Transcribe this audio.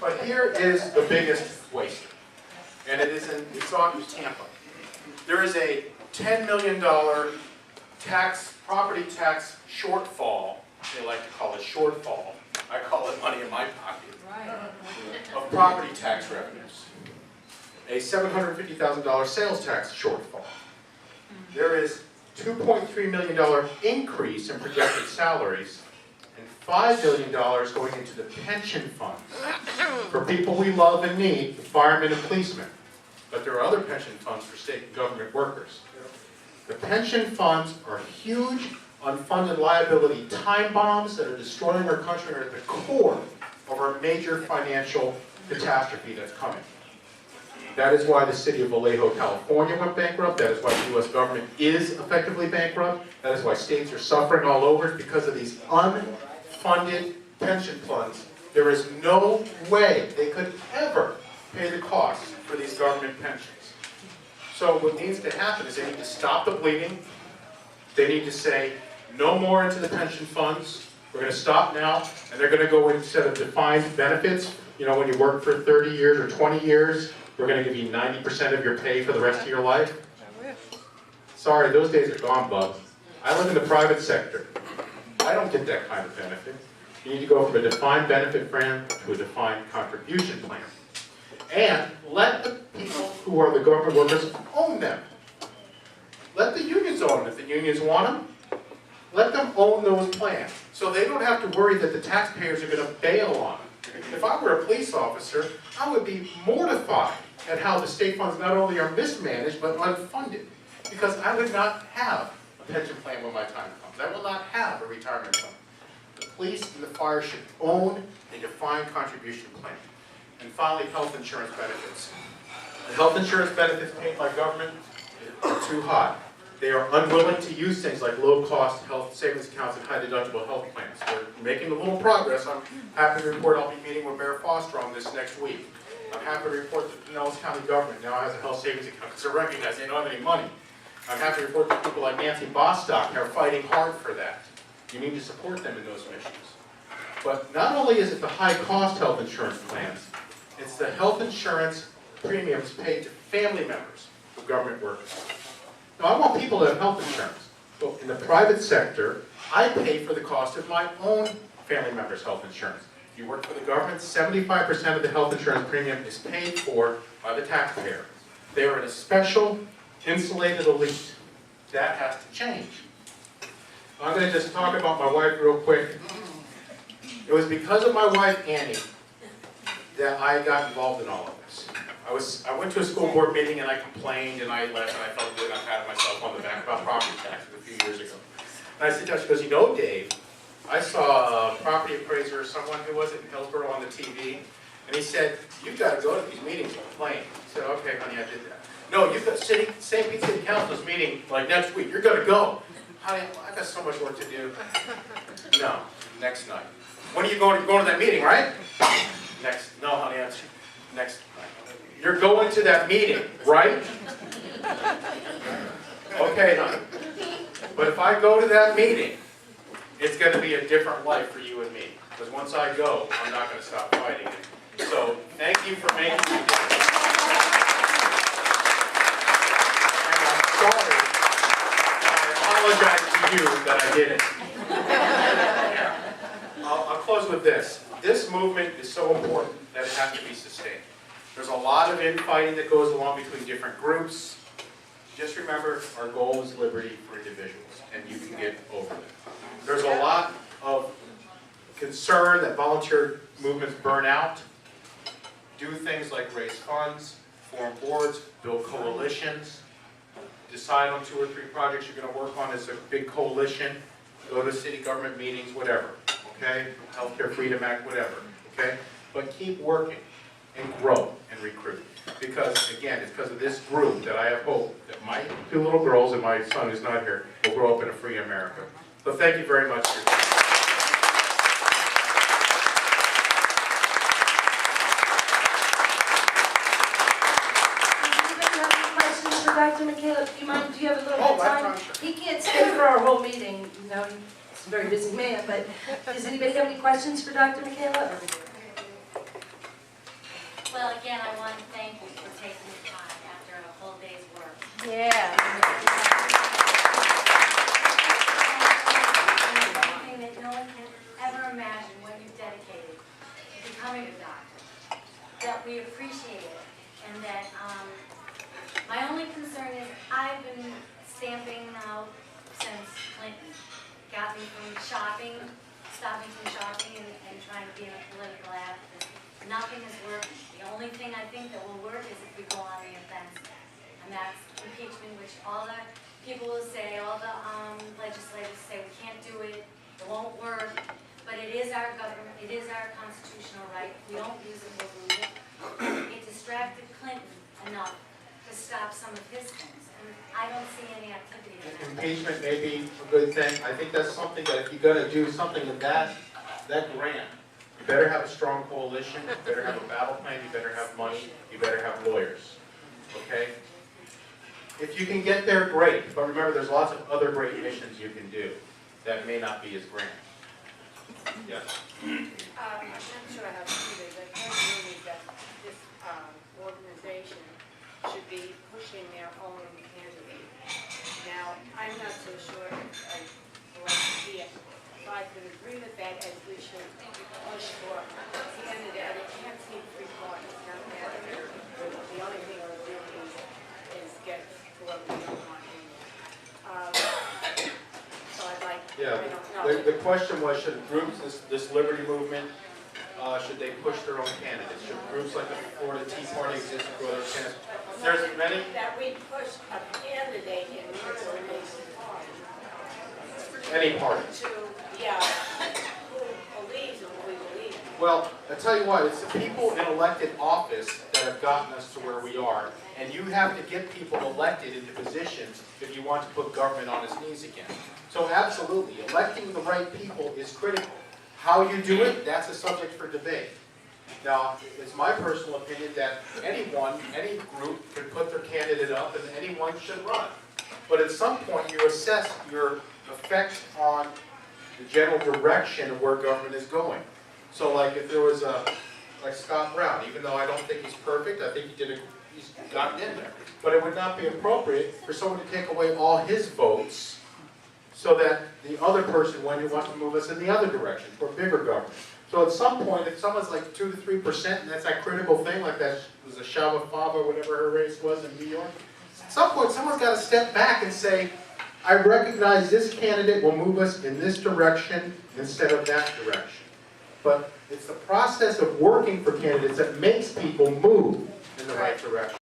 But here is the biggest waster, and it's on Tampa. There is a $10 million property tax shortfall. They like to call it shortfall. I call it money in my pocket. Of property tax revenues. A $750,000 sales tax shortfall. There is $2.3 million increase in projected salaries and $5 million going into the pension funds for people we love and need, the firemen and policemen. But there are other pension funds for state and government workers. The pension funds are huge, unfunded liability time bombs that are destroying our country and are at the core of our major financial catastrophe that's coming. That is why the city of Vallejo, California went bankrupt. That is why the U.S. government is effectively bankrupt. That is why states are suffering all over because of these unfunded pension funds. There is no way they could ever pay the costs for these government pensions. So what needs to happen is they need to stop the bleeding. They need to say, no more into the pension funds. We're going to stop now, and they're going to go instead of defined benefits. You know, when you work for 30 years or 20 years, we're going to give you 90% of your pay for the rest of your life. Sorry, those days are gone, bub. I live in the private sector. I don't get that kind of benefit. You need to go from a defined benefit plan to a defined contribution plan. And let the people who are the government workers own them. Let the unions own them if the unions want them. Let them own those plans. So they don't have to worry that the taxpayers are going to bail on them. If I were a police officer, I would be mortified at how the state funds not only are mismanaged, but unfunded. Because I would not have a pension plan when my time comes. I will not have a retirement fund. The police and the fire should own a defined contribution plan. And finally, health insurance benefits. The health insurance benefits paid by government are too high. They are unwilling to use things like low-cost health savings accounts and high-deductible health plans. We're making a little progress. I'm happy to report I'll be meeting with Mayor Foster on this next week. I'm happy to report that Pinellas County government now has a health savings account because they're recognizing they don't have any money. I'm happy to report that people like Nancy Bostock are fighting hard for that. You need to support them in those missions. But not only is it the high-cost health insurance plans, it's the health insurance premiums paid to family members of government workers. Now, I want people to have health insurance. But in the private sector, I pay for the cost of my own family members' health insurance. If you work for the government, 75% of the health insurance premium is paid for by the taxpayer. They are in a special, insulated elite. That has to change. I'm going to just talk about my wife real quick. It was because of my wife, Annie, that I got involved in all of this. I went to a school board meeting and I complained and I left and I felt good. I patted myself on the back about property taxes a few years ago. And I said to her, she goes, you know, Dave, I saw a property appraiser or someone who was in Hillsborough on the TV, and he said, you've got to go to these meetings and complain. I said, okay, honey, I did that. No, you've got St. Pete City Council's meeting like next week. You're going to go. Honey, I got so much work to do. No, next night. When are you going to that meeting, right? No, honey, that's next night. You're going to that meeting, right? Okay, honey. But if I go to that meeting, it's going to be a different life for you and me. Because once I go, I'm not going to stop fighting it. So, thank you for making me do this. And I'm sorry. I apologize to you that I did it. I'll close with this. This movement is so important that it has to be sustained. There's a lot of infighting that goes along between different groups. Just remember, our goal is liberty for individuals, and you can get over that. There's a lot of concern that volunteer movements burn out. Do things like raise funds, form boards, build coalitions, decide on 2 or 3 projects you're going to work on as a big coalition, go to city government meetings, whatever, okay? Healthcare Freedom Act, whatever, okay? But keep working and grow and recruit. Because, again, it's because of this group that I have hope that my 2 little girls and my son who's not here will grow up in a free America. So thank you very much for your time. Dr. McKalip, do you mind, do you have a little bit of time? Sure. He can't stay for our whole meeting, you know, he's a very busy man, but does anybody have any questions for Dr. McKalip? Well, again, I want to thank you for taking the time after a whole day's work. Yeah. Something that no one can ever imagine what you've dedicated to becoming a doctor. That we appreciate it, and that my only concern is I've been stamping now since Clinton got me from shopping, stopping from shopping and trying to be in a political activist. Nothing is working. The only thing I think that will work is if we go on the offensive, and that's impeachment, which all the people will say, all the legislators say, we can't do it, it won't work, but it is our government, it is our constitutional right. If we don't use it, we'll lose it. It distracted Clinton enough to stop some of his things, and I don't see any activity in that. Impeachment may be a good thing. I think that's something that if you're going to do something in that grand, you better have a strong coalition, you better have a battle plan, you better have money, you better have lawyers. Okay? If you can get there, great. But remember, there's lots of other great missions you can do that may not be as grand. Yes? I'm not sure how to do this. I can't believe that this organization should be pushing their own candidate. Now, I'm not so sure if I like to see it. If I could agree with that, as we should push for the candidate. I can't see three parties. Not that the only thing I would do is get to what we don't want anymore. So I'd like, Yeah. I don't know. The question was, should groups, this liberty movement, should they push their own candidates? Should groups like the Florida Tea Party exist for other candidates? There's many. That we push a candidate in order to make Any party. to, yeah, who believes in what we believe in. Well, I tell you what, it's the people in elected office that have gotten us to where we are, and you have to get people elected into positions if you want to put government on its knees again. So absolutely, electing the right people is critical. How you do it, that's a subject for debate. Now, it's my personal opinion that anyone, any group can put their candidate up and anyone should run. But at some point, you assess your effect on the general direction of where government is going. So like if there was like Scott Brown, even though I don't think he's perfect, I think he's gotten in there. But it would not be appropriate for someone to take away all his votes so that the other person wants to move us in the other direction for bigger government. So at some point, if someone's like 2 to 3%, and that's that critical thing, like that was a Shava Fava, whatever her race was in New York, at some point someone's got to step back and say, I recognize this candidate will move us in this direction instead of that direction. But it's the process of working for candidates that makes people move in the right direction.